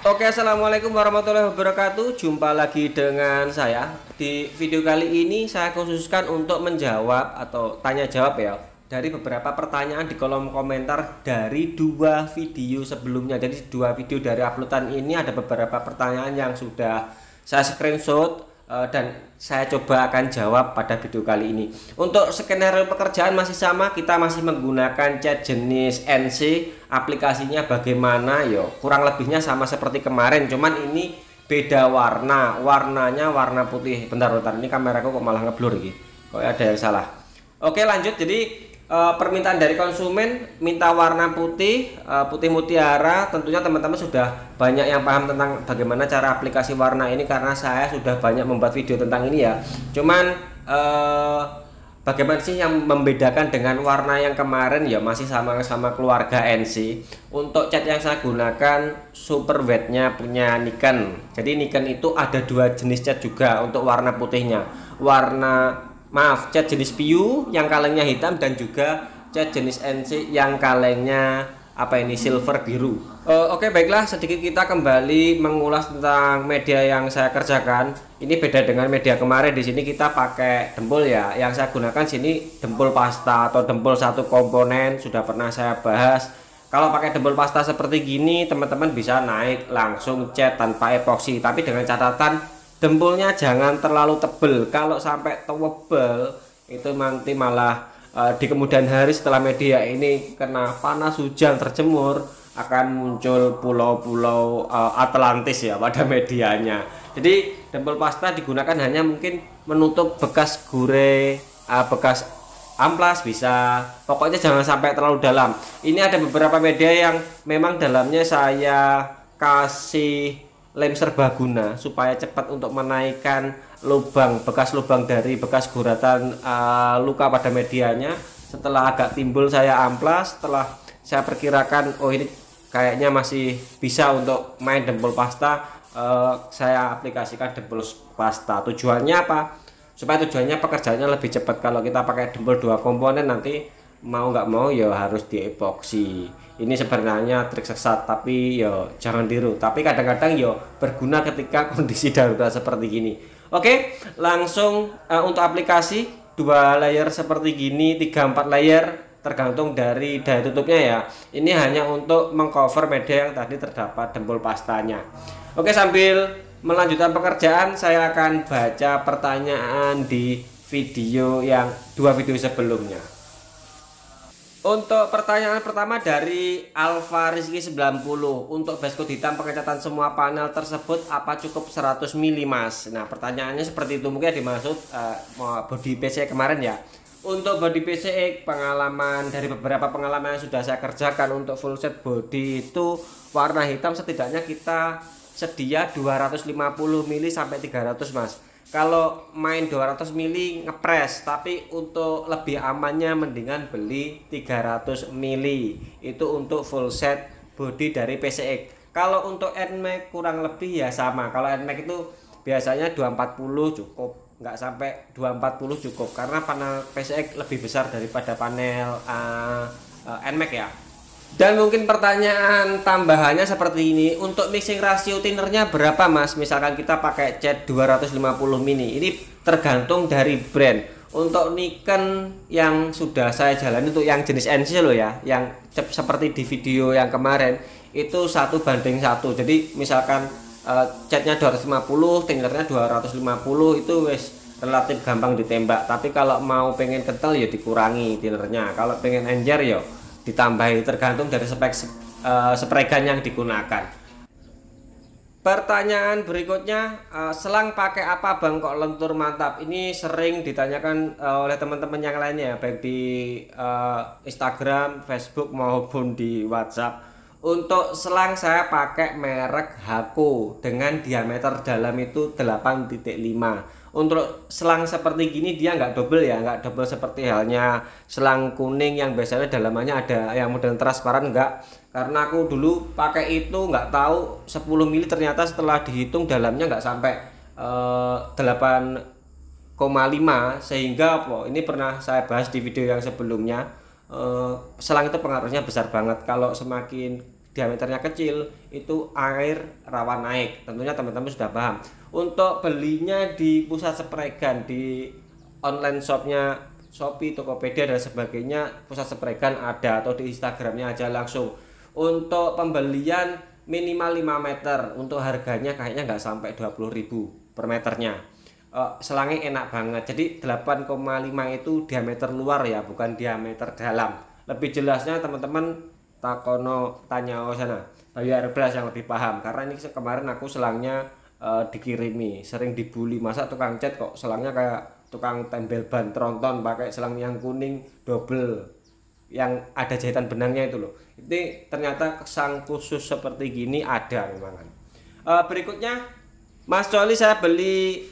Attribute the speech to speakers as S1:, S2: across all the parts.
S1: Oke, assalamualaikum warahmatullahi wabarakatuh. Jumpa lagi dengan saya. Di video kali ini saya khususkan untuk menjawab atau tanya jawab ya dari beberapa pertanyaan di kolom komentar dari dua video sebelumnya. Jadi dua video dari uploadan ini ada beberapa pertanyaan yang sudah saya screenshot dan saya coba akan jawab pada video kali ini. Untuk skenario pekerjaan masih sama, kita masih menggunakan cat jenis NC. Aplikasinya bagaimana? Yo, kurang lebihnya sama seperti kemarin, cuman ini beda warna. Warnanya warna putih. Bentar, ini kameraku kok malah ngeblur iki. Kok ada yang salah. Oke, lanjut. Jadi permintaan dari konsumen minta warna putih, putih mutiara. Tentunya teman-teman sudah banyak yang paham tentang bagaimana cara aplikasi warna ini karena saya sudah banyak membuat video tentang ini ya. Cuman bagaimana sih yang membedakan dengan warna yang kemarin? Ya masih sama-sama keluarga NC. Untuk cat yang saya gunakan super wet-nya punya Nikon. Jadi Nikon itu ada dua jenis cat juga untuk warna putihnya. Cat jenis PU yang kalengnya hitam dan juga cat jenis NC yang kalengnya silver biru. Oke, baiklah, sedikit kita kembali mengulas tentang media yang saya kerjakan. Ini beda dengan media kemarin. Di sini kita pakai dempul ya. Yang saya gunakan sini dempul pasta atau dempul satu komponen, sudah pernah saya bahas. Kalau pakai dempul pasta seperti gini, teman-teman bisa naik langsung cat tanpa epoksi, tapi dengan catatan dempulnya jangan terlalu tebel. Kalau sampai tebel itu nanti malah di kemudian hari setelah media ini kena panas, hujan, terjemur, akan muncul pulau-pulau Atlantis ya pada medianya. Jadi dempul pasta digunakan hanya mungkin menutup bekas gurih, bekas amplas bisa. Pokoknya jangan sampai terlalu dalam. Ini ada beberapa media yang memang dalamnya saya kasih lem serbaguna supaya cepat untuk menaikkan bekas lubang dari bekas guratan luka pada medianya. Setelah agak timbul saya amplas, setelah saya perkirakan oh ini kayaknya masih bisa untuk main dempul pasta, saya aplikasikan dempul pasta. Tujuannya apa? Supaya tujuannya pekerjaannya lebih cepat. Kalau kita pakai dempul dua komponen nanti mau nggak mau ya harus diepoksi. Ini sebenarnya trik sesat, tapi yo jangan tiru. Tapi kadang-kadang yo berguna ketika kondisi darurat seperti gini. Oke, langsung untuk aplikasi 2 layer seperti gini, 3-4 layer tergantung dari daya tutupnya ya. Ini hanya untuk mengcover media yang tadi terdapat dempul pastanya. Oke, sambil melanjutkan pekerjaan saya akan baca pertanyaan di dua video sebelumnya. Untuk pertanyaan pertama dari Alfa Rizky 90, untuk basecode hitam pengecatan semua panel tersebut apa cukup 100 mili mas? Nah pertanyaannya seperti itu, mungkin dimaksud body PCX kemarin ya. Untuk body PCX dari beberapa pengalaman yang sudah saya kerjakan untuk full set body itu warna hitam setidaknya kita sedia 250 mili sampai 300 mas. Kalau main 200 mili ngepres, tapi untuk lebih amannya mendingan beli 300 mili. Itu untuk full set body dari PCX. Kalau untuk NMAX kurang lebih ya sama. Kalau NMAX itu biasanya 240 cukup, nggak sampai 240 cukup karena panel PCX lebih besar daripada panel NMAX ya. Dan mungkin pertanyaan tambahannya seperti ini, untuk mixing rasio thinnernya berapa mas? Misalkan kita pakai cat 250 mini, ini tergantung dari brand. Untuk Nikon yang sudah saya jalani untuk yang jenis NC loh ya, yang seperti di video yang kemarin itu 1:1. Jadi misalkan catnya 250, thinnernya 250 itu wes relatif gampang ditembak. Tapi kalau mau pengen kental ya dikurangi thinnernya. Kalau pengen encer ya ditambahi, tergantung dari spek spray gun yang digunakan. Pertanyaan berikutnya, selang pakai apa bang kok lentur mantap? Ini sering ditanyakan oleh teman-teman yang lainnya, baik di Instagram, Facebook maupun di WhatsApp. Untuk selang saya pakai merek Hako dengan diameter dalam itu 8.5. Untuk selang seperti gini dia nggak double ya, nggak double seperti halnya selang kuning yang biasanya dalamannya ada yang model transparan, enggak. Karena aku dulu pakai itu nggak tahu 10 mili, ternyata setelah dihitung dalamnya nggak sampai 8,5, sehingga ini pernah saya bahas di video yang sebelumnya. Selang itu pengaruhnya besar banget. Kalau semakin diameternya kecil, itu air rawan naik. Tentunya teman-teman sudah paham. Untuk belinya di pusat spray gun, di online shopnya Shopee, Tokopedia dan sebagainya, pusat spray gun ada, atau di Instagramnya aja langsung. Untuk pembelian minimal 5 meter, untuk harganya kayaknya nggak sampai 20.000 per meternya. Selangnya enak banget. Jadi 8,5 itu diameter luar ya, bukan diameter dalam. Lebih jelasnya teman-teman takono tanya sana Bayu Airbrush yang lebih paham, karena ini kemarin aku selangnya dikirimi, sering dibully, masa tukang cat kok selangnya kayak tukang tempel ban tronton, pakai selang yang kuning double yang ada jahitan benangnya itu loh. Ini ternyata sang khusus seperti gini ada memang. Berikutnya Mas Coli, saya beli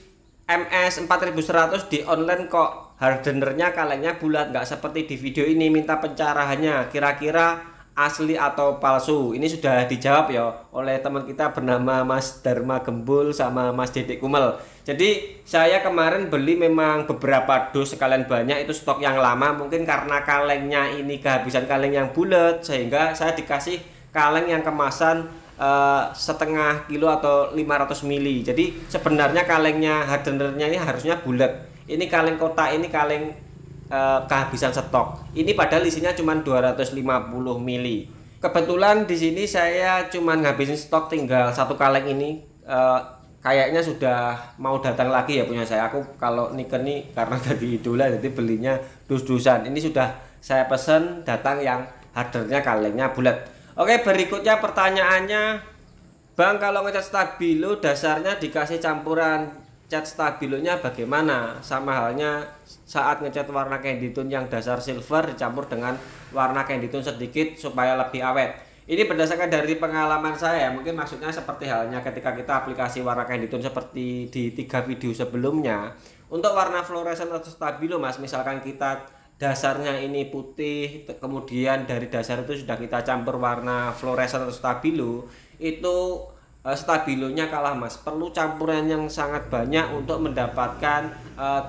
S1: MS 4100 di online kok hardenernya kalengnya bulat, nggak seperti di video ini. Minta pencerahannya, kira-kira asli atau palsu? Ini sudah dijawab ya oleh teman kita bernama Mas Dharma Gembul sama Mas Dedek Kumel. Jadi saya kemarin beli memang beberapa dus sekalian banyak, itu stok yang lama. Mungkin karena kalengnya ini kehabisan kaleng yang bulat, sehingga saya dikasih kaleng yang kemasan setengah kilo atau 500 mili. Jadi sebenarnya kalengnya hardenernya ini harusnya bulat. Ini kaleng kotak, ini kaleng kehabisan stok. Ini padahal isinya cuma 250 mili. Kebetulan di sini saya cuma ngabisin stok tinggal satu kaleng ini. Kayaknya sudah mau datang lagi ya punya saya. Aku kalau Nikon nih karena tadi idola, jadi belinya dus-dusan. Ini sudah saya pesen datang yang hardernya kalengnya bulat. Oke, berikutnya pertanyaannya, Bang, kalau ngecat stabilo dasarnya dikasih campuran cat stabilonya bagaimana? Sama halnya saat ngecat warna candy tone yang dasar silver dicampur dengan warna candy tone sedikit supaya lebih awet. Ini berdasarkan dari pengalaman saya, mungkin maksudnya seperti halnya ketika kita aplikasi warna candy tone seperti di 3 video sebelumnya. Untuk warna fluoresan atau stabilo Mas, misalkan kita dasarnya ini putih, kemudian dari dasar itu sudah kita campur warna fluoresan atau stabilo, itu stabilonya kalah Mas, perlu campuran yang sangat banyak untuk mendapatkan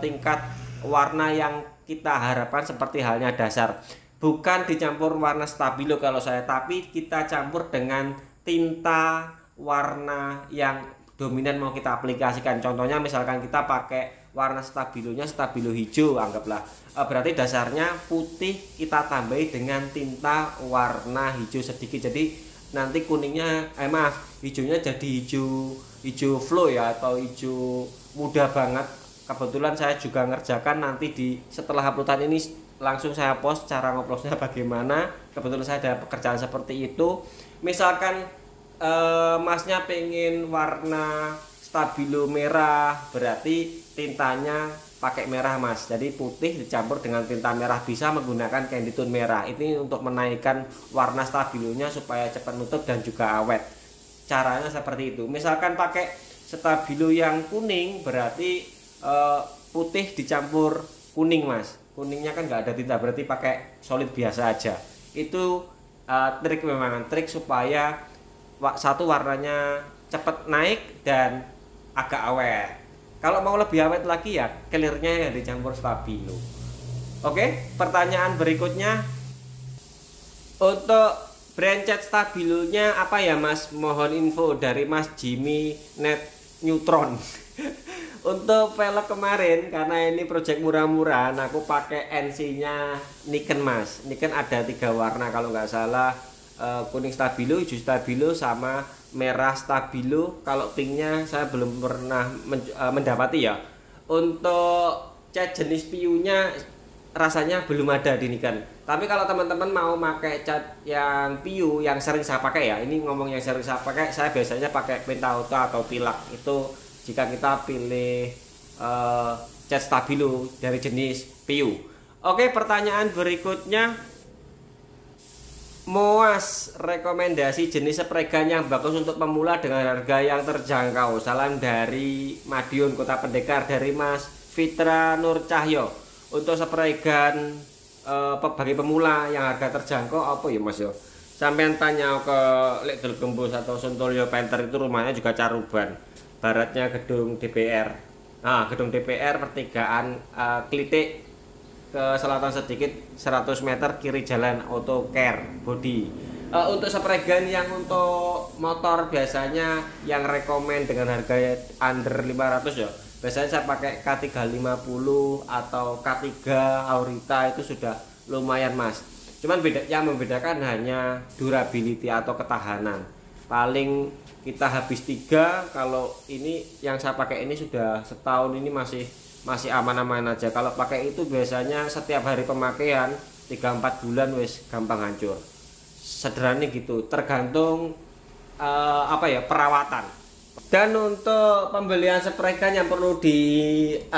S1: tingkat warna yang kita harapkan seperti halnya dasar. Bukan dicampur warna stabilo kalau saya, tapi kita campur dengan tinta warna yang dominan mau kita aplikasikan. Contohnya misalkan kita pakai warna stabilonya stabilo hijau, anggaplah berarti dasarnya putih, kita tambahi dengan tinta warna hijau sedikit, jadi nanti kuningnya hijaunya jadi hijau flow ya, atau hijau muda banget. Kebetulan saya juga ngerjakan, nanti setelah uploadan ini langsung saya post cara ngoplosnya bagaimana. Kebetulan saya ada pekerjaan seperti itu. Misalkan masnya pengen warna stabilo merah, berarti tintanya pakai merah Mas, jadi putih dicampur dengan tinta merah, bisa menggunakan candy tone merah. Ini untuk menaikkan warna stabilonya supaya cepat nutup dan juga awet. Caranya seperti itu. Misalkan pakai stabilo yang kuning, berarti putih dicampur kuning Mas, kuningnya kan nggak ada tinta, berarti pakai solid biasa aja. Itu trik, memang trik supaya satu warnanya cepat naik dan agak awet. Kalau mau lebih awet lagi ya clearnya yang dicampur stabilo. Oke, pertanyaan berikutnya, untuk brand cat stabilonya apa ya Mas? Mohon info dari Mas Jimmy Net Neutron. Untuk velg kemarin, karena ini project murah-murahan, aku pakai NC-nya Nikon Mas. Nikon ada 3 warna kalau nggak salah, kuning stabilo, hijau stabilo, sama merah stabilo. Kalau pinknya saya belum pernah mendapati ya. Untuk cat jenis piunya rasanya belum ada di Nikon. Tapi kalau teman-teman mau pakai cat yang piu yang sering saya pakai ya, ini ngomong yang sering saya pakai, saya biasanya pakai Pentauto atau Pilak. Itu jika kita pilih cat stabilo dari jenis piu. Oke, pertanyaan berikutnya, Moas, rekomendasi jenis spray gun yang bagus untuk pemula dengan harga yang terjangkau. Salam dari Madiun, Kota Pendekar, dari Mas Fitra Nur Cahyo. Untuk spray gun bagi pemula yang harga terjangkau apa ya Mas yo? Sampean tanya ke Lekdel Gembus atau Suntulyo Penter, itu rumahnya juga Caruban, baratnya gedung DPR. Nah, gedung DPR pertigaan Klitik, ke selatan sedikit 100 meter kiri jalan Auto Care Body. Untuk spray gun yang untuk motor biasanya yang rekomend dengan harga under 500 ya. Biasanya saya pakai K350 atau K3 Aurita, itu sudah lumayan Mas. Cuman yang membedakan hanya durability atau ketahanan. Paling kita habis 3, kalau ini yang saya pakai ini sudah setahun, ini masih aman-aman aja. Kalau pakai itu biasanya setiap hari pemakaian 3-4 bulan wis gampang hancur. Sederhana gitu, tergantung perawatan. Dan untuk pembelian spray gun yang perlu diperhatikan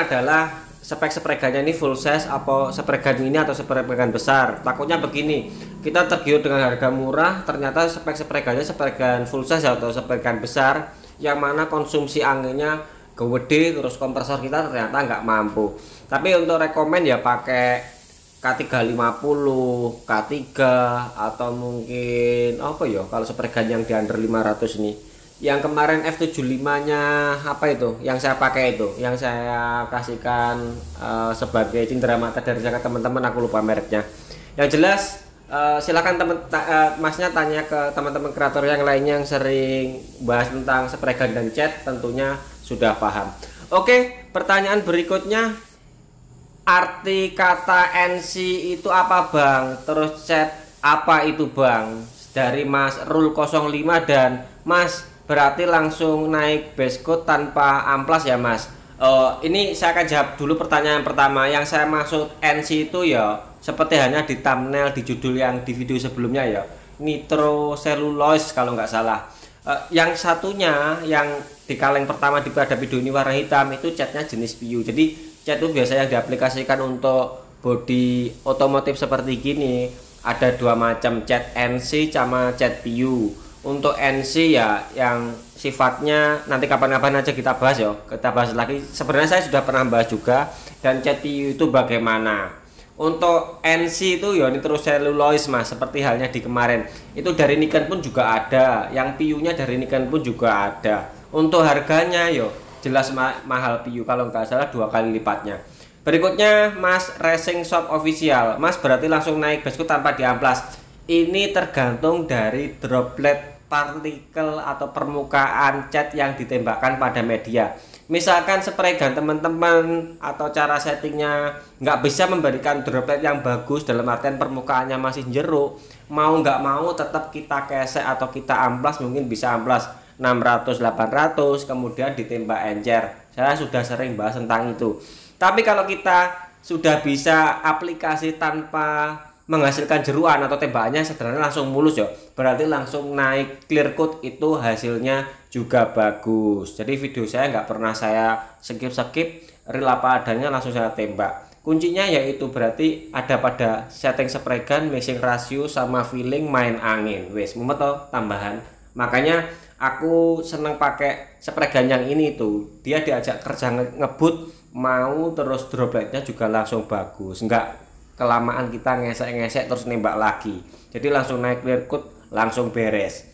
S1: adalah spek spray gunnya ini full size atau spray gun mini atau spray gun besar. Takutnya begini, kita tergiur dengan harga murah, ternyata spek spray gunnya spray gun full size atau spray gun besar, yang mana konsumsi anginnya gede, terus kompresor kita ternyata nggak mampu. Tapi untuk rekomend ya pakai K350, K3 atau mungkin apa ya kalau spray gun yang di under 500 nih. Yang kemarin F75-nya apa itu? Yang saya pakai itu, yang saya kasihkan sebagai cindera mata dari saya ke teman-teman, aku lupa mereknya. Yang jelas silakan Masnya tanya ke teman-teman kreator yang lainnya yang sering bahas tentang spray gun dan cat, tentunya sudah paham. Oke, pertanyaan berikutnya, arti kata NC itu apa Bang? Terus cat apa itu Bang? Dari Mas Rul 05, dan Mas berarti langsung naik base coat tanpa amplas ya Mas? Ini saya akan jawab dulu pertanyaan pertama. Yang saya maksud NC itu ya seperti hanya di thumbnail di judul yang di video sebelumnya ya, nitrocellulose kalau nggak salah. Yang satunya yang di kaleng pertama pada video ini warna hitam itu catnya jenis PU. Jadi cat itu biasanya diaplikasikan untuk bodi otomotif seperti gini. Ada dua macam, cat NC sama cat PU. Untuk NC ya yang sifatnya nanti kapan-kapan aja kita bahas ya, kita bahas lagi. Sebenarnya saya sudah pernah bahas juga. Dan cat PU itu bagaimana? Untuk NC itu ya nitrocellulose Mas, seperti halnya di kemarin. Itu dari Nikon pun juga ada, yang PU-nya dari Nikon pun juga ada. Untuk harganya yo jelas mahal PU, kalau nggak salah 2 kali lipatnya. Berikutnya Mas Racing Shop Official, Mas berarti langsung naik base coat tanpa diamplas. Ini tergantung dari droplet partikel atau permukaan cat yang ditembakkan pada media. Misalkan spray gun teman-teman atau cara settingnya nggak bisa memberikan droplet yang bagus, dalam artian permukaannya masih jeruk, mau nggak mau tetap kita kesek atau kita amplas, mungkin bisa amplas 600-800 kemudian ditembak encer. Saya sudah sering bahas tentang itu. Tapi kalau kita sudah bisa aplikasi tanpa menghasilkan jeruan atau tembakannya sederhana langsung mulus ya, berarti langsung naik clear coat, itu hasilnya juga bagus. Jadi video saya nggak pernah saya skip real apa adanya, langsung saya tembak. Kuncinya yaitu berarti ada pada setting spray gun, mixing ratio, sama feeling, main angin. Wes mumet toh tambahan. Makanya aku seneng pakai spray gun yang ini tuh, dia diajak kerja ngebut mau, terus dropletnya juga langsung bagus, nggak kelamaan kita ngesek-ngesek terus nembak lagi. Jadi langsung naik clear coat, langsung beres.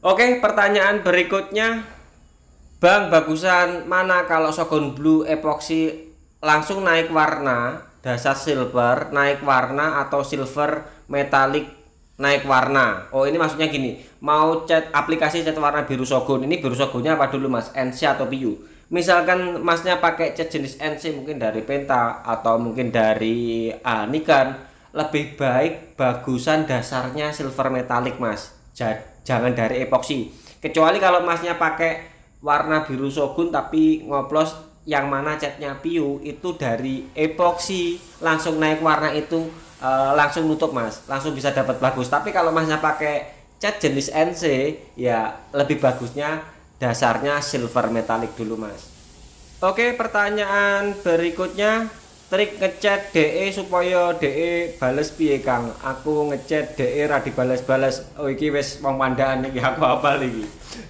S1: Oke, pertanyaan berikutnya, Bang bagusan mana kalau Shogun Blue epoxy langsung naik warna, dasar silver naik warna, atau silver metallic naik warna? Oh ini maksudnya gini, mau cat aplikasi cat warna biru Shogun, ini biru Shogunnya apa dulu Mas, NC atau PU? Misalkan Masnya pakai cat jenis NC, mungkin dari Penta atau mungkin dari Nikon, lebih baik bagusan dasarnya silver metallic Mas, jangan dari epoxy. Kecuali kalau Masnya pakai warna biru Shogun tapi ngoplos yang mana catnya PU, itu dari epoxy langsung naik warna itu langsung nutup Mas, langsung bisa dapat bagus. Tapi kalau Masnya pakai cat jenis NC ya lebih bagusnya dasarnya silver metallic dulu Mas. Oke, pertanyaan berikutnya, trik ngecat DE supaya DE bales piye Kang? Aku ngecat DE ra dibales-bales. Oh iki wis wong pandaan iki, aku hafal iki.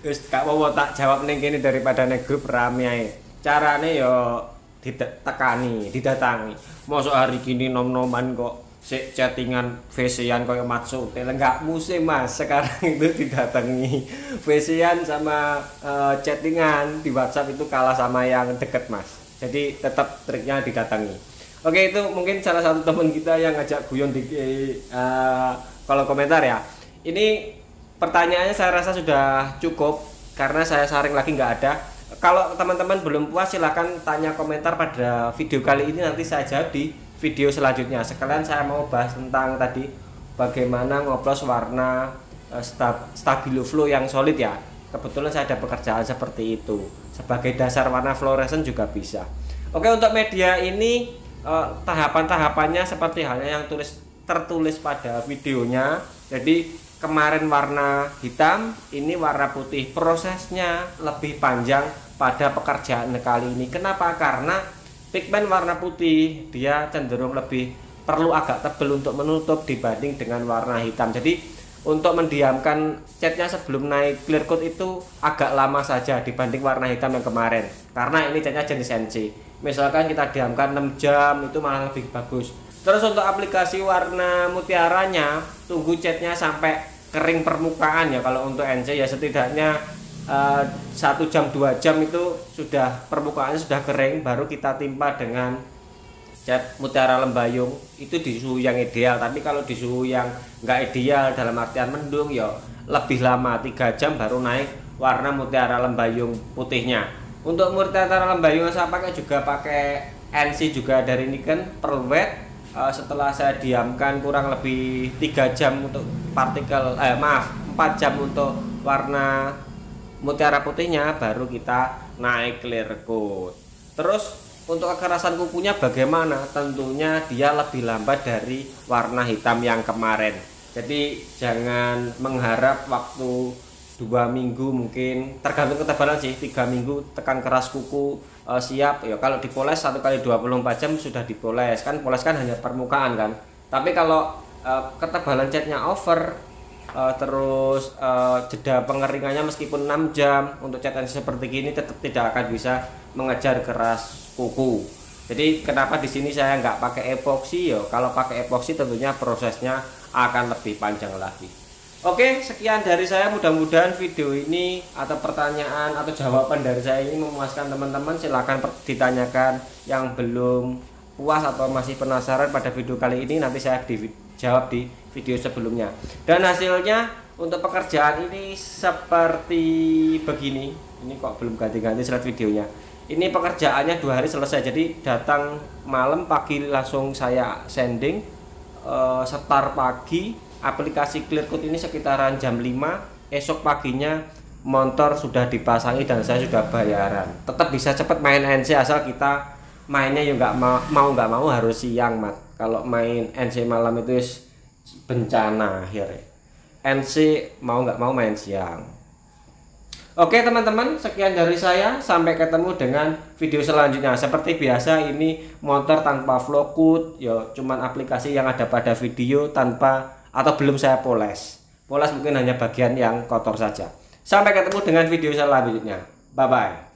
S1: Wis gak apa-apa tak jawab ning kene daripada ning grup rame ae. Carane yo didatangi. Mosok hari gini nom-noman kok sik chattingan VC-an koyo Matsut, enggak musim Mas. Sekarang itu didatangi VC-an sama chattingan di WhatsApp itu kalah sama yang deket Mas. Jadi tetap triknya didatangi. Oke, itu mungkin salah satu teman kita yang ngajak guyon di kolom komentar ya. Ini pertanyaannya saya rasa sudah cukup karena saya saring lagi nggak ada. Kalau teman-teman belum puas silahkan tanya komentar pada video kali ini, nanti saya jawab di video selanjutnya. Sekalian saya mau bahas tentang tadi bagaimana ngoplos warna stabilo flow yang solid ya. Kebetulan saya ada pekerjaan seperti itu. Sebagai dasar warna fluoresen juga bisa. Oke, untuk media ini tahapan-tahapannya seperti halnya yang tertulis pada videonya. Jadi kemarin warna hitam, ini warna putih. Prosesnya lebih panjang pada pekerjaan kali ini. Kenapa? Karena pigmen warna putih dia cenderung lebih perlu agak tebal untuk menutup dibanding dengan warna hitam. Jadi untuk mendiamkan catnya sebelum naik clear coat itu agak lama saja dibanding warna hitam yang kemarin. Karena ini catnya jenis NC. Misalkan kita diamkan 6 jam itu malah lebih bagus. Terus untuk aplikasi warna mutiaranya, tunggu catnya sampai kering permukaan ya. Kalau untuk NC ya setidaknya 1 jam 2 jam itu sudah permukaannya sudah kering, baru kita timpa dengan cat mutiara lembayung. Itu di suhu yang ideal. Tapi kalau di suhu yang nggak ideal dalam artian mendung ya lebih lama, 3 jam baru naik warna mutiara lembayung putihnya. Untuk mutiara lembayung saya pakai juga pakai NC juga dari Nikon Pearl Wet. Setelah saya diamkan kurang lebih 3 jam untuk partikel 4 jam untuk warna mutiara putihnya, baru kita naik clear coat. Terus untuk kekerasan kukunya bagaimana? Tentunya dia lebih lambat dari warna hitam yang kemarin. Jadi jangan mengharap waktu 2 minggu, mungkin tergantung ketebalan sih, 3 minggu tekan keras kuku siap ya. Kalau dipoles 1 kali 24 jam sudah dipoles kan, poles kan hanya permukaan kan. Tapi kalau ketebalan catnya over, terus jeda pengeringannya meskipun 6 jam untuk cat seperti ini tetap tidak akan bisa mengejar keras kuku. Jadi kenapa di sini saya nggak pakai epoksi ya? Kalau pakai epoksi tentunya prosesnya akan lebih panjang lagi. Oke, sekian dari saya. Mudah-mudahan video ini atau pertanyaan atau jawaban dari saya ini memuaskan teman-teman. Silahkan ditanyakan yang belum puas atau masih penasaran pada video kali ini, nanti saya jawab di video sebelumnya. Dan hasilnya untuk pekerjaan ini seperti begini. Ini kok belum ganti-ganti slide videonya. Ini pekerjaannya 2 hari selesai. Jadi datang malam, pagi langsung saya sanding, setar pagi. Aplikasi clear coat ini sekitaran jam 5. Esok paginya motor sudah dipasangi dan saya sudah bayaran. Tetap bisa cepat main NC asal kita mainnya ya nggak nggak mau harus siang, Mat. Kalau main NC malam itu bencana akhirnya. NC mau nggak mau main siang. Oke teman-teman, sekian dari saya. Sampai ketemu dengan video selanjutnya. Seperti biasa ini motor tanpa flow coat, ya cuman aplikasi yang ada pada video tanpa atau belum saya poles. Poles mungkin hanya bagian yang kotor saja. Sampai ketemu dengan video selanjutnya. Bye bye.